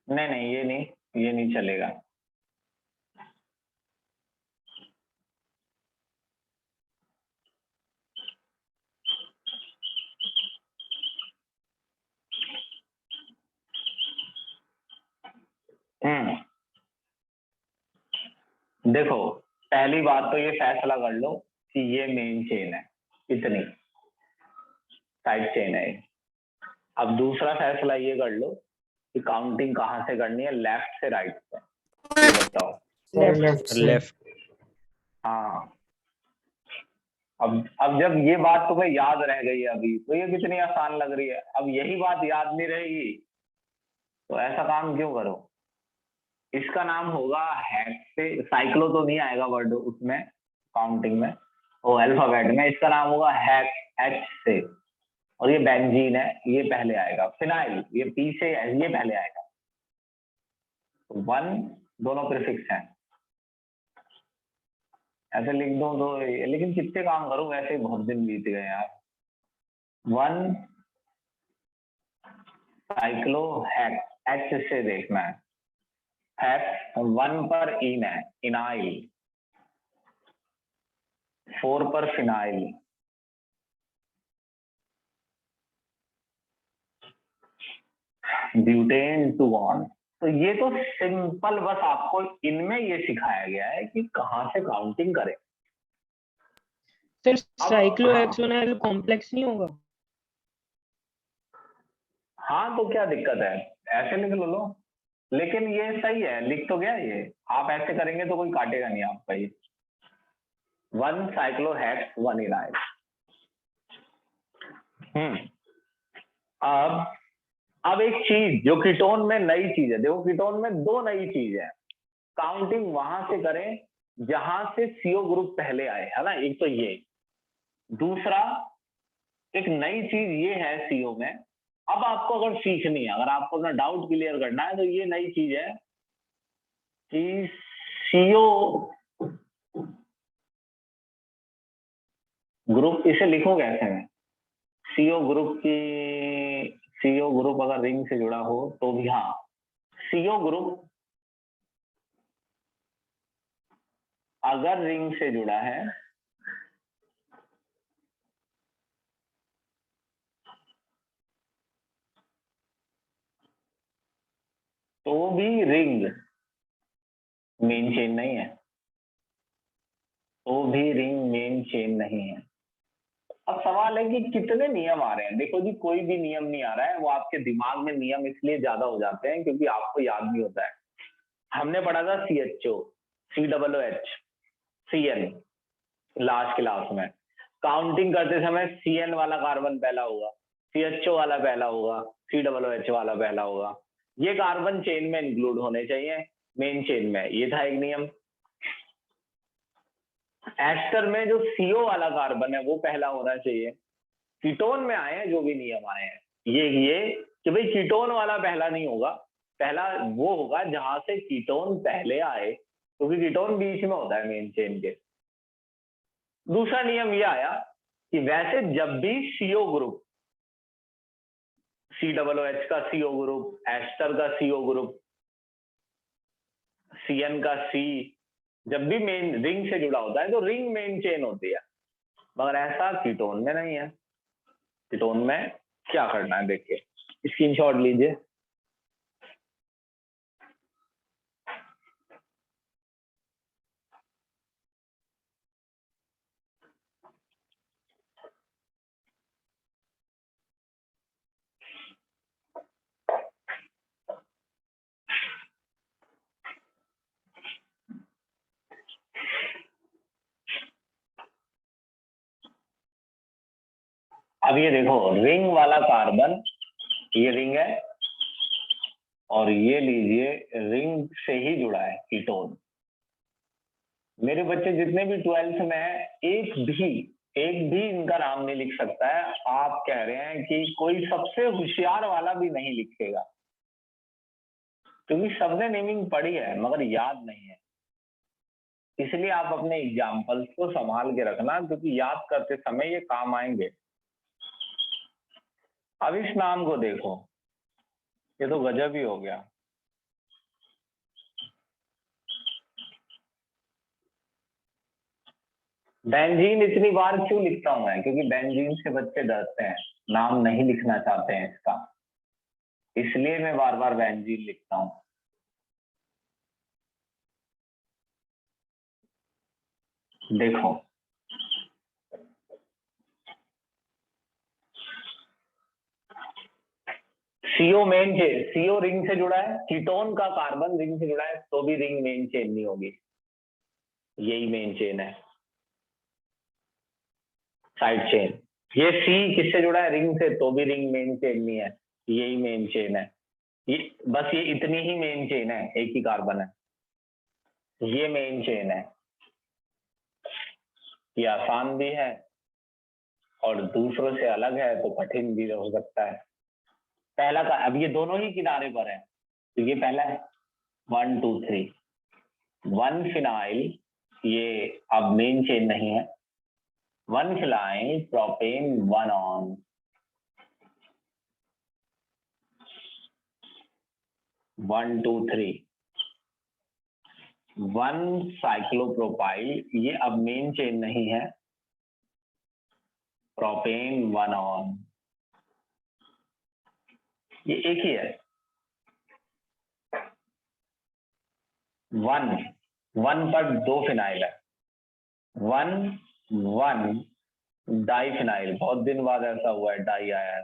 नहीं नहीं ये नहीं चलेगा। देखो पहली बात तो ये फैसला कर लो कि ये मेन चेन है, इतनी साइड चेन है। अब दूसरा फैसला ये कर लो कि काउंटिंग कहाँ से करनी है, लेफ्ट से राइट से, ये बताओ। सर लेफ्ट से। लेफ्ट। हाँ अब जब ये बात तुम्हें याद रह गई है अभी, तो ये कितनी आसान लग रही है। अब यही बात याद नहीं रहेगी तो ऐसा काम क्यों करो। इसका नाम होगा हैक से, साइक्लो तो नहीं आएगा वर्ड उसमें काउंटिंग में, वो अल्फाबेट में। इसका नाम होगा हैक, एच से, और ये बेंजीन है, ये पहले आएगा। फिनाइल ये पी से, ये पहले आएगा। तो 1 दोनों प्रीफिक्स हैं, ऐसे लिख दो तो, लेकिन कितने काम करूं, वैसे बहुत दिन बीत गए यार। 1 साइक्लो हैक, एच से देखना है। हैक 1 पर इन है, इनाइल। 4 पर फिनाइल। Butane 2 on. तो ये तो सिंपल, बस आपको इनमें ये सिखाया गया है कि कहां से काउंटिंग करें। सर साइक्लो हाँ। हेक्सोनाइल कॉम्प्लेक्स नहीं होगा? हाँ तो क्या दिक्कत है, ऐसे लिख लो। लेकिन ये सही है, लिख तो गया ये। आप ऐसे करेंगे तो कोई काटेगा नहीं आपका ये। 1 साइक्लो हेक्स 1 इनाइल। अब एक चीज जो कीटोन में नई चीज है, देखो कीटोन में 2 नई चीज है। काउंटिंग वहां से करें जहां से सीओ ग्रुप पहले आए, है ना, एक तो ये। दूसरा एक नई चीज ये है सीओ में। अब आपको अगर सीखनी है, अगर आपको अपना डाउट क्लियर करना है, तो ये नई चीज है कि सीओ ग्रुप, इसे लिखो कैसे मैं, सीओ ग्रुप की, सीओ ग्रुप अगर रिंग से जुड़ा हो तो भी, हाँ सीओ ग्रुप अगर रिंग से जुड़ा है तो भी रिंग मेन चेन नहीं है, तो भी रिंग मेन चेन नहीं है। अब सवाल है कि कितने नियम आ रहे हैं। देखो जी, कोई भी नियम नहीं आ रहा है, वो आपके दिमाग में नियम इसलिए ज्यादा हो जाते हैं क्योंकि आपको याद नहीं होता है। हमने पढ़ा था CHO, COOH, CN last class में। काउंटिंग करते समय CN वाला कार्बन पहला होगा, CHO वाला पहला होगा, COOH वाला पहला होगा। ये कार्बन चेन में इंक्लूड होने चाहिए, मेन चेन में। ये था एक नियम। एस्टर में जो CO वाला कार्बन है वो पहला होना चाहिए। कीटोन में आए हैं जो भी नियम आए हैं, ये कि भाई कीटोन वाला पहला नहीं होगा, पहला वो होगा जहां से कीटोन पहले आए, क्योंकि कीटोन बीच में होता है मेन चेन के। दूसरा नियम ये आया कि वैसे जब भी CO ग्रुप, COOH का CO ग्रुप, एस्टर का CO ग्रुप, CN का C, जब भी मेन रिंग से जुड़ा होता है तो रिंग मेन चेन होती है। मगर ऐसा कीटोन में नहीं है। कीटोन में क्या करना है देखिए, स्क्रीनशॉट लीजिए। अब ये देखो, रिंग वाला कार्बन ये रिंग है और ये लीजिए रिंग से ही जुड़ा है कीटोन। मेरे बच्चे जितने भी 12th में है एक भी इनका नाम नहीं लिख सकता है। आप कह रहे हैं कि कोई सबसे होशियार वाला भी नहीं लिखेगा, क्योंकि सबने नेमिंग पढ़ी है मगर याद नहीं है। इसलिए आप अपने एग्जाम्पल्स को संभाल के रखना, क्योंकि याद करते समय ये काम आएंगे। अब इस नाम को देखो, ये तो गजब ही हो गया। बेंजीन इतनी बार क्यों लिखता हूं मैं? क्योंकि बेंजीन से बच्चे डरते हैं, नाम नहीं लिखना चाहते हैं इसका, इसलिए मैं बार बार बेंजीन लिखता हूं। देखो CO main chain, CO ring से जुड़ा है, कीटोन का कार्बन रिंग से जुड़ा है, तो भी रिंग मेन चेन नहीं होगी, यही मेन चेन है, साइड चेन। ये सी किससे जुड़ा है? रिंग से, तो भी रिंग मेन चेन नहीं है, यही मेन चेन है। ये बस ये इतनी ही मेन चेन है, एक ही कार्बन है, ये मेन चेन है। ये आसान भी है और दूसरों से अलग है तो कठिन भी हो सकता है। पहला का, अब ये दोनों ही किनारे पर है, तो ये पहला है 1 2 3 1 फिनाइल, ये अब मेन चेन नहीं है। 1 फिनाइल प्रोपेन 1 ऑन, 1 2 3 1 साइक्लोप्रोपाइल, ये अब मेन चेन नहीं है, प्रोपेन 1 ऑन, ये एक ही है। 1 पर 2 फिनाइल है, 1 1 डाई फिनाइल, बहुत दिन बाद ऐसा हुआ है डाई आया है,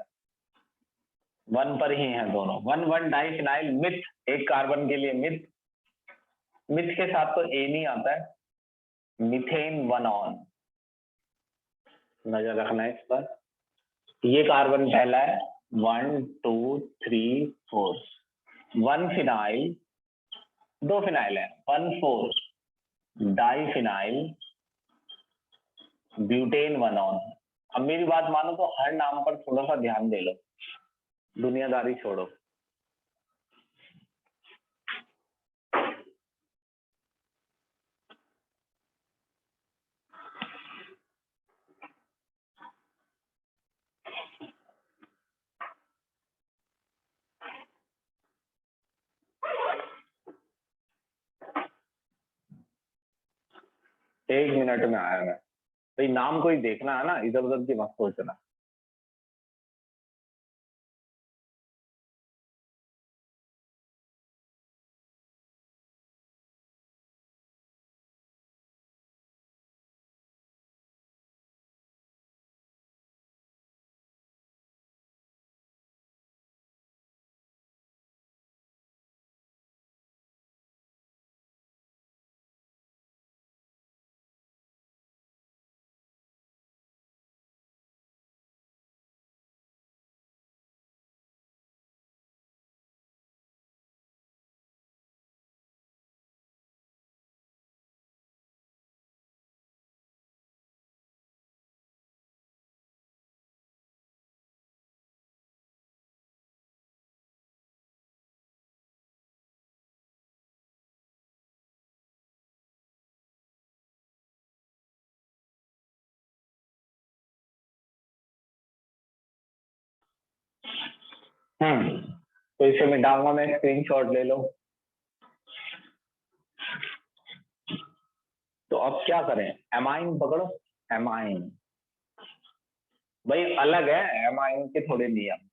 1 पर ही हैं दोनों। 1 1 डाई फिनाइल मिथ, एक कार्बन के लिए मिथ, मिथ के साथ तो ए नहीं आता है, मिथेन 1 ऑन, नजर रखना है इस पर। ये कार्बन पहला है, 1 2 3 4, 1 फिनाइल, 2 फिनाइल है, 1 4 डाई फिनाइल ब्यूटेन 1 ऑन। अब मेरी बात मानो तो हर नाम पर थोड़ा सा ध्यान दे लो, दुनियादारी छोड़ो। एक मिनट में आया मैं भाई, नाम कोई देखना है ना, इधर उधर की मत सोचना। तो इसे मैं डालूंगा, मैं स्क्रीनशॉट ले लो। तो अब क्या करें? एमाइन पकड़ो, एमाइन भाई अलग है, एमाइन के थोड़े नियम।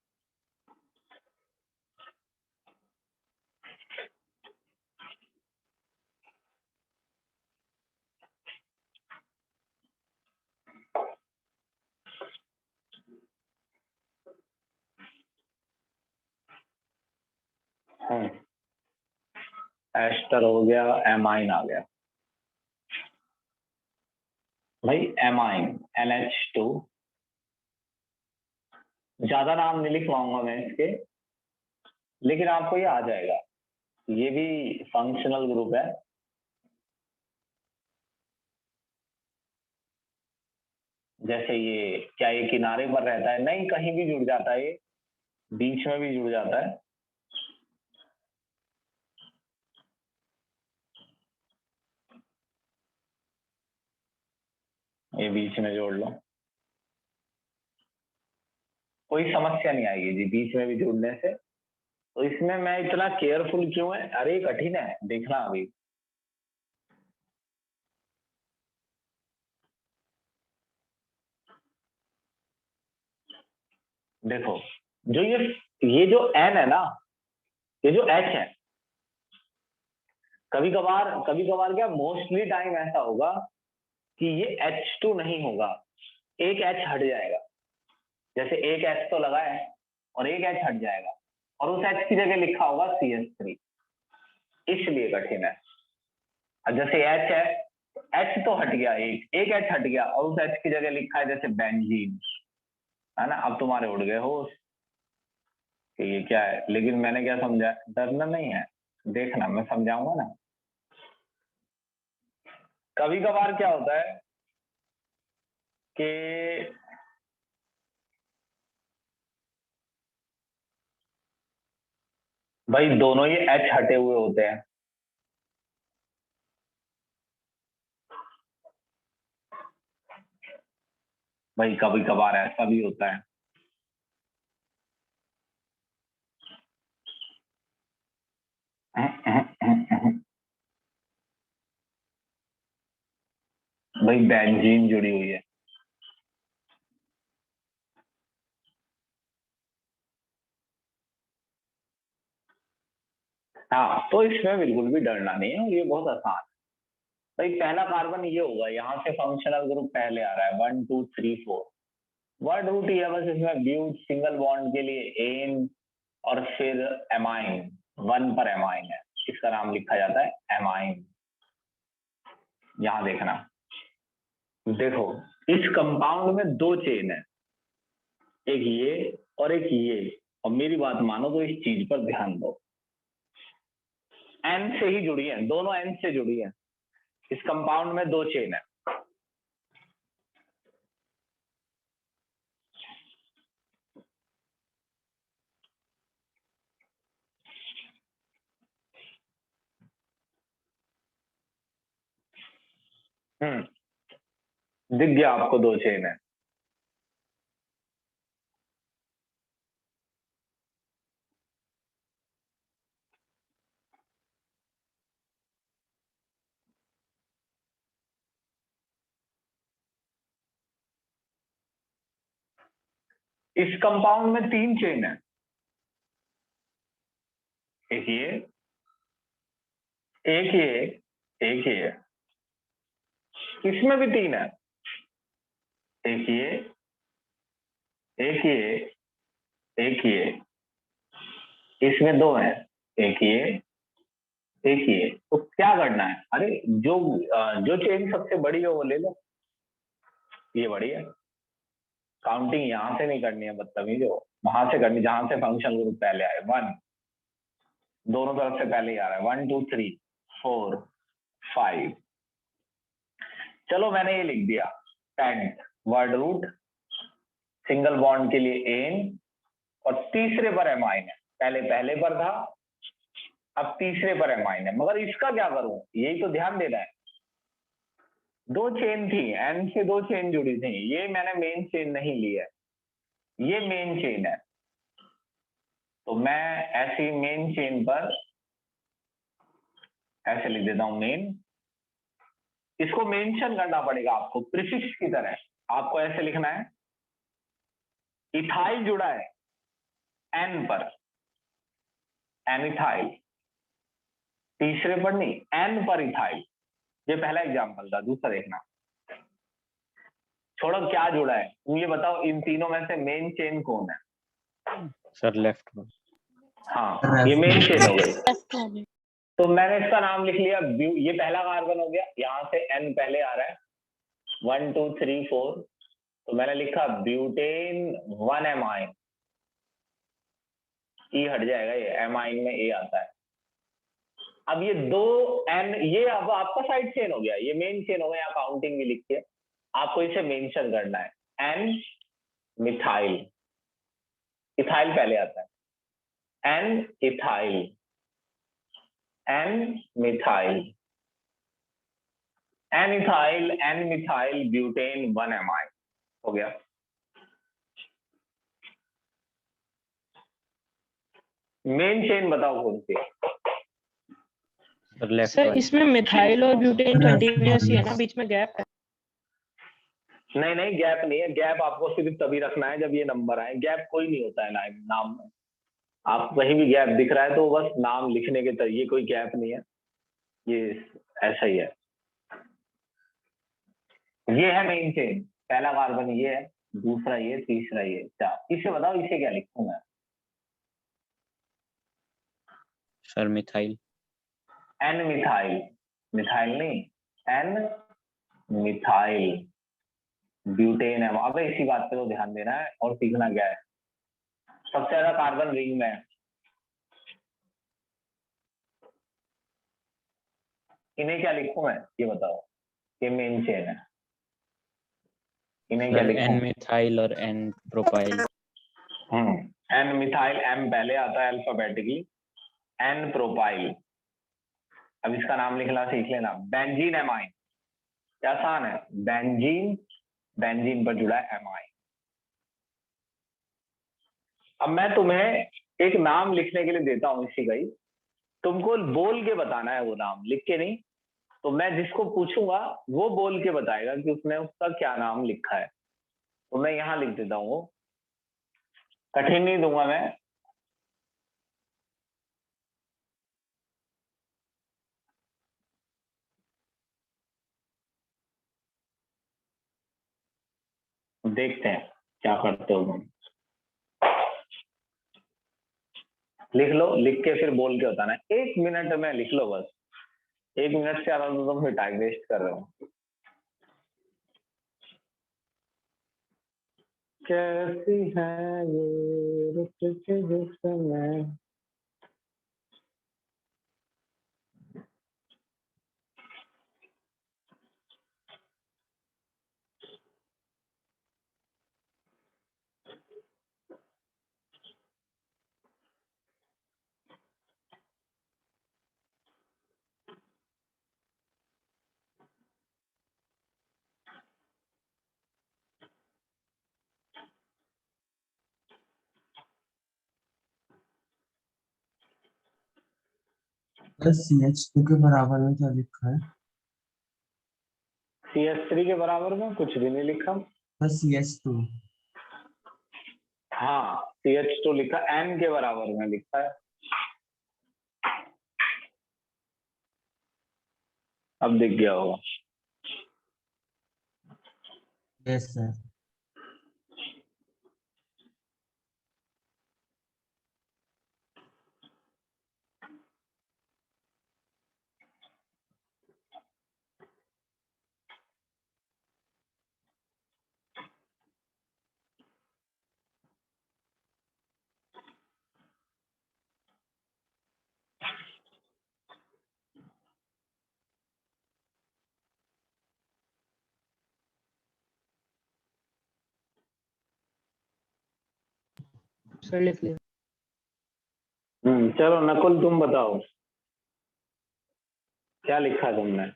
एस्टर हो गया, एमाइन आ गया भाई। एमाइन NH2, ज्यादा नाम नहीं लिखवाऊंगा मैं इसके, लेकिन आपको ये आ जाएगा, ये भी फंक्शनल ग्रुप है। जैसे ये क्या ये किनारे पर रहता है? नहीं, कहीं भी जुड़ जाता है, ये बीच में भी जुड़ जाता है। ये बीच में जोड़ लो, कोई समस्या नहीं आएगी जी बीच में भी जुड़ने से। तो इसमें मैं इतना केयरफुल क्यों है? अरे कठिन है, देखना अभी। देखो, जो ये जो n है ना, ये जो h है, कभी कभार क्या, मोस्टली टाइम ऐसा होगा कि ये H2 नहीं होगा, एक H हट जाएगा। जैसे एक H तो लगा है और एक H हट जाएगा और उस H की जगह लिखा होगा CH3, इसलिए कठिन है। अब जैसे H है, H तो हट गया, एक H हट गया और उस H की जगह लिखा है जैसे बेंजीन, है ना। अब तुम्हारे उड़ गए होश कि ये क्या है, लेकिन मैंने क्या समझा, डरना नहीं है, देखना मैं समझाऊंगा ना। कभी कभार क्या होता है कि भाई दोनों ये H हटे हुए होते हैं, भाई कभी कभार ऐसा भी होता है। भाई बेंजीन जुड़ी हुई है, हाँ, तो इसमें बिल्कुल भी डरना नहीं है, ये बहुत आसान है। भाई पहला कार्बन ये होगा, यहाँ से फंक्शनल ग्रुप पहले आ रहा है 1 2 3 4, वर्ड रूट ही है बस, इसमें ब्यूट सिंगल बॉन्ड के लिए एन और फिर एमाइन, 1 पर एमाइन है, इसका नाम लिखा जाता है एमाइन। यहां देखना, देखो इस कंपाउंड में दो चेन है, एक ये और एक ये, और मेरी बात मानो तो इस चीज पर ध्यान दो, एन से ही जुड़ी है, दोनों एन से जुड़ी है, इस कंपाउंड में दो चेन है। दिख गया आपको, दो चेन है। इस कंपाउंड में तीन चेन है, एक ये, एक ये, एक ये, इसमें भी तीन है, एक ये, एक ये, एक ये, इसमें दो है, एक ये, एक ये। तो क्या करना है, अरे जो चेन सबसे बड़ी है वो ले लो, ये बड़ी है, काउंटिंग यहां से नहीं करनी है बदतमीज हो, वहां से करनी जहां से फंक्शनल ग्रुप पहले आए, 1, दोनों तरफ से पहले ही आ रहा है, 1 2 3 4 5। चलो मैंने ये लिख दिया, pent, word root, single bond के लिए एन और तीसरे पर एमाइन है, पहले पहले पर था, अब तीसरे पर एमाइन है। मगर इसका क्या करूं, यही तो ध्यान देना है, दो चेन थी, एन से दो चेन जुड़ी थी, ये मैंने मेन चेन नहीं ली है, ये मेन चेन है, तो मैं ऐसी मेन चेन पर ऐसे लिख देता हूं मेन। इसको मेंशन करना पड़ेगा आपको प्रीफिक्स की तरह, आपको ऐसे लिखना है, इथाइल जुड़ा है एन पर, एनिथाइल, तीसरे पर नहीं, एन पर इथाइल। ये पहला एग्जांपल था, दूसरा देखना, छोड़ो क्या जुड़ा है, तुम ये बताओ इन तीनों में से मेन चेन कौन है? सर लेफ्ट में। हाँ, ये मेन चेन हो गई, तो मैंने इसका नाम लिख लिया ये पहला कार्बन हो गया, यहां से एन पहले आ रहा है, 1 2 3 4, तो मैंने लिखा ब्यूटेन 1 एमाइन, ई हट जाएगा, ये एमाइन में ए आता है। अब ये दो एन, ये अब आपका साइड चेन हो गया, ये मेन चेन हो गया, यहाँ काउंटिंग भी लिख के आपको इसे मेंशन करना है। एन मिथाइल, इथाइल पहले आता है, N ethyl, N methyl, N ethyl, N methyl butane 1 amine हो गया। मेन चेन बताओ कौन सी है? सर लेफ्ट सर वाली। इसमें मिथाइल और ब्यूटेन कंटिन्यूअस ही है ना, बीच में गैप है? नहीं नहीं, गैप नहीं है। गैप आपको सिर्फ तभी रखना है जब ये नंबर आए। गैप कोई नहीं होता है नाम में। आप कहीं भी गैप दिख रहा है तो बस नाम लिखने के तरीके, कोई गैप नहीं है, ये ऐसा ही है। ये है मेन चेन, पहला कार्बन ये है, दूसरा ये, तीसरा ये, चार। इसे बताओ इसे क्या लिखूं मैं? Sir methyl. N methyl, methyl नहीं, एन मिथाइल ब्यूटेन है। अब इसी बात पे तो ध्यान देना है और सीखना क्या है। सबसे ज्यादा कार्बन रिंग में है, इन्हें क्या लिखूं मैं ये बताओ? ये मेन चेन है, इन्हें क्या सर लिखूं? एन मिथाइल और N propyl. N methyl, M पहले आता है अल्फाबेटिकली, एन प्रोपाइल। अब इसका नाम लिखना सीख लेना, बेंजीन एमाइन। क्या आसान है, बेंजीन, बेंजीन पर जुड़ा है एमाइन। अब मैं तुम्हें एक नाम लिखने के लिए देता हूं इसी का ही, तुमको बोल के बताना है वो नाम, लिख के नहीं। तो मैं जिसको पूछूंगा वो बोल के बताएगा कि उसने उसका क्या नाम लिखा है। तो मैं यहां लिख देता हूँ, कठिन नहीं दूंगा मैं। देखते हैं क्या करते हो तुम। लिख लो, लिख के फिर बोल के बताना है। 1 मिनट में लिख लो बस, 1 मिनट से ज्यादा तो तुम फिर टाइम वेस्ट कर रहे हो। कैसी है ये रुत के जिस्म, बस CH2 के बराबर में क्या लिखा है? CH3 के बराबर में कुछ भी नहीं लिखा। बस CH2। हाँ, CH2 लिखा, N के बराबर में लिखा है। अब दिख गया होगा। Yes sir. सर लिख लिया। चलो नकुल तुम बताओ क्या लिखा तुमने?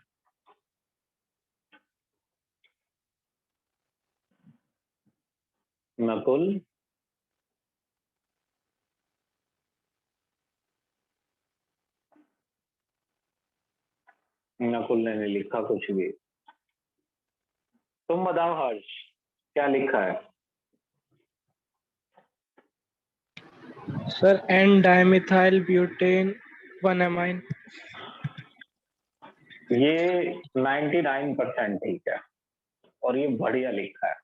नकुल, नकुल ने नहीं लिखा कुछ भी। तुम बताओ हर्ष, क्या लिखा है? Sir N dimethyl butane 1 amine. ये 99% ठीक है और ये बढ़िया लिखा है।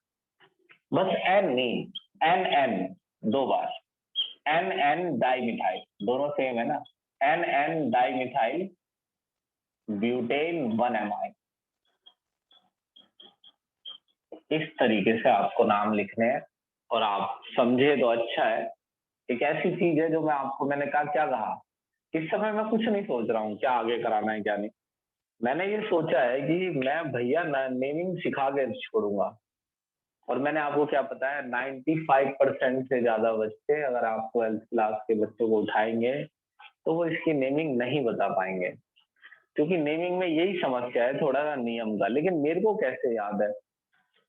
बस एन नहीं, एन एन 2 बार, एन एन डाई मिथाइल, दोनों सेम है ना। N N di methyl butane 1 amine. इस तरीके से आपको नाम लिखने हैं और आप समझे तो अच्छा है, एक ऐसी चीज है जो मैंने कहा, क्या कहा, इस समय मैं कुछ नहीं सोच रहा हूँ क्या आगे कराना है क्या नहीं। मैंने ये सोचा है कि मैं भैया नेमिंग सिखा के छोड़ूंगा। और मैंने आपको क्या बताया, 95% से ज्यादा बच्चे अगर आप 12th क्लास के बच्चों को उठाएंगे तो वो इसकी नेमिंग नहीं बता पाएंगे, क्योंकि नेमिंग में यही समस्या है थोड़ा सा नियम का। लेकिन मेरे को कैसे याद है,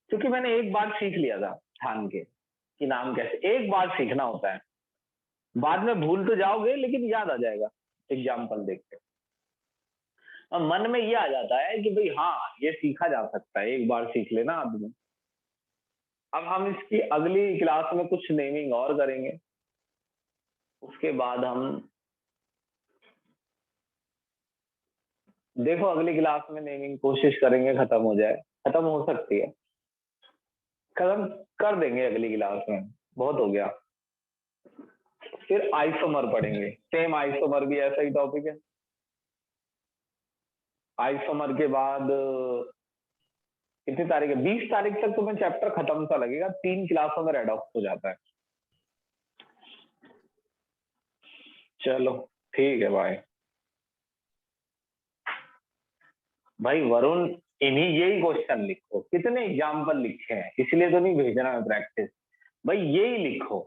क्योंकि मैंने एक बार सीख लिया था ठान के कि नाम कैसे, एक बार सीखना होता है, बाद में भूल तो जाओगे लेकिन याद आ जाएगा एग्जाम्पल देख के। और मन में ये आ जाता है कि भाई हाँ ये सीखा जा सकता है, एक बार सीख लेना आदमी। अब हम इसकी अगली क्लास में कुछ नेमिंग और करेंगे, उसके बाद हम देखो अगली क्लास में नेमिंग कोशिश करेंगे खत्म हो जाए, खत्म हो सकती है, खत्म कर देंगे अगली क्लास में, बहुत हो गया। फिर आइसोमर पढ़ेंगे, सेम आइसोमर भी ऐसा ही टॉपिक है। आइसोमर के बाद कितनी तारीख है, 20 तारीख तक तुम्हें चैप्टर खत्म सा लगेगा, 3 क्लासों में रेडॉक्स हो जाता है। चलो ठीक है भाई। भाई वरुण, इन्हीं यही क्वेश्चन लिखो, कितने एग्जाम्पल लिखे हैं, इसलिए तो नहीं भेजना है प्रैक्टिस, भाई यही लिखो।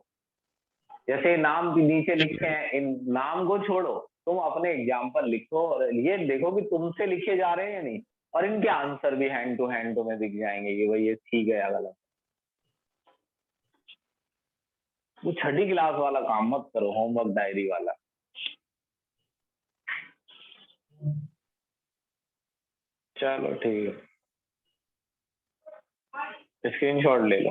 जैसे नाम के नीचे लिखे हैं, इन नाम को छोड़ो, तुम अपने एग्जाम्पल लिखो और ये देखो कि तुमसे लिखे जा रहे हैं या नहीं, और इनके आंसर भी हैंड टू हैंड तुम्हें दिख जाएंगे कि भाई ये ठीक है या गलत। वो छठी क्लास वाला काम मत करो, होमवर्क डायरी वाला। चलो ठीक है, स्क्रीनशॉट ले लो।